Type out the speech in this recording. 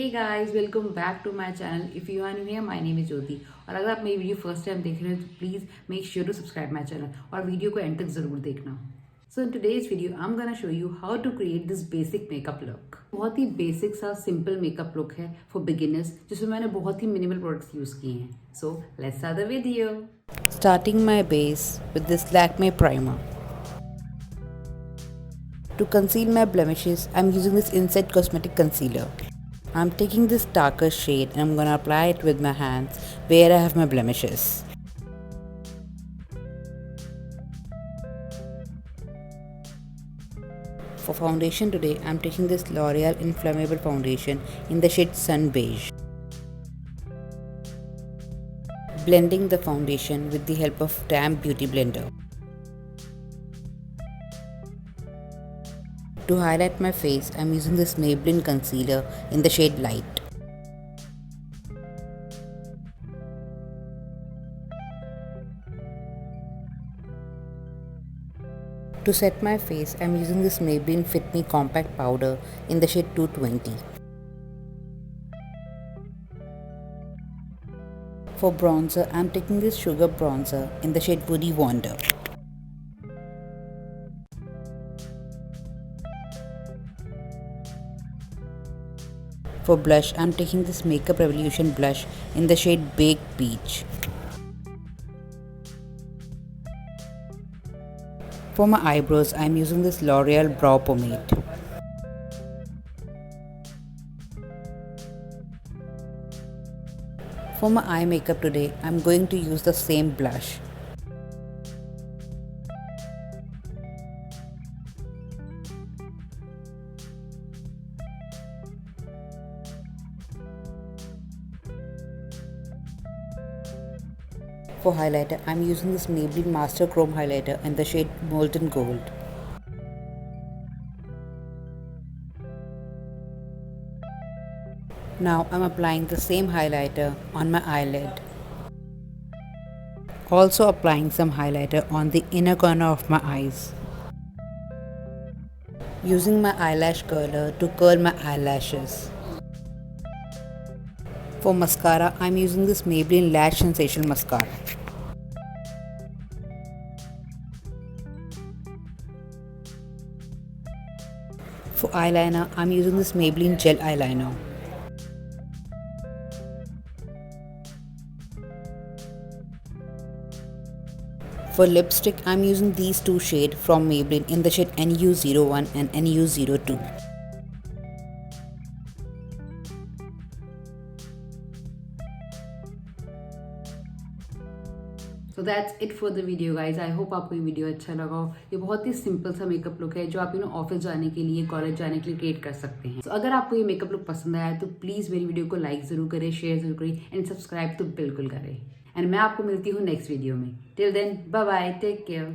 Hey guys, welcome back to my channel. If you are new here, my name is Jyoti. और अगर आप मेरी video first time देख रहे हो तो please make sure to subscribe my channel और वीडियो को एंड तक ज़रूर देखना. So in today's video I am gonna show you how to create this basic makeup look. बहुत ही बेसिक सा सिंपल मेकअप लुक है फॉर बिगिनर्स जिसमें मैंने बहुत ही मिनिमल प्रोडक्ट्स यूज़ किए हैं. So let's start the video. Starting my base with this Lakme primer. To conceal my blemishes, I'm using this Inset Cosmetic Concealer. I'm taking this darker shade and I'm gonna apply it with my hands where I have my blemishes. For foundation today, I'm taking this L'Oreal Inflammable Foundation in the shade Sun Beige. Blending the foundation with the help of damp beauty blender. To highlight my face, I'm using this Maybelline concealer in the shade Light. To set my face, I'm using this Maybelline Fit Me Compact Powder in the shade 220. For bronzer, I'm taking this Sugar Bronzer in the shade Woody Wonder. For blush, I'm taking this Makeup Revolution blush in the shade Baked Peach. For my eyebrows, I'm using this L'Oreal Brow Pomade. For my eye makeup today, I'm going to use the same blush. For highlighter, I'm using this Maybelline Master Chrome Highlighter in the shade Molten Gold. Now I'm applying the same highlighter on my eyelid. Also applying some highlighter on the inner corner of my eyes. Using my eyelash curler to curl my eyelashes. For mascara, I'm using this Maybelline Lash Sensation Mascara. For eyeliner, I'm using this Maybelline Gel Eyeliner. For lipstick, I'm using these two shades from Maybelline in the shade NU01 and NU02. So that's it for the video guys. I hope आपको ये video अच्छा लगा हो. ये बहुत ही simple सा makeup look है जो आप ऑफिस जाने के लिए, कॉलेज जाने के लिए क्रिएट कर सकते हैं. तो अगर आपको ये मेकअप लुक पसंद आया तो प्लीज़ मेरी वीडियो को लाइक ज़रूर करें, शेयर ज़रूर करें एंड सब्सक्राइब तो बिल्कुल करें. एंड मैं आपको मिलती हूँ नेक्स्ट वीडियो में. Till then bye bye, take care.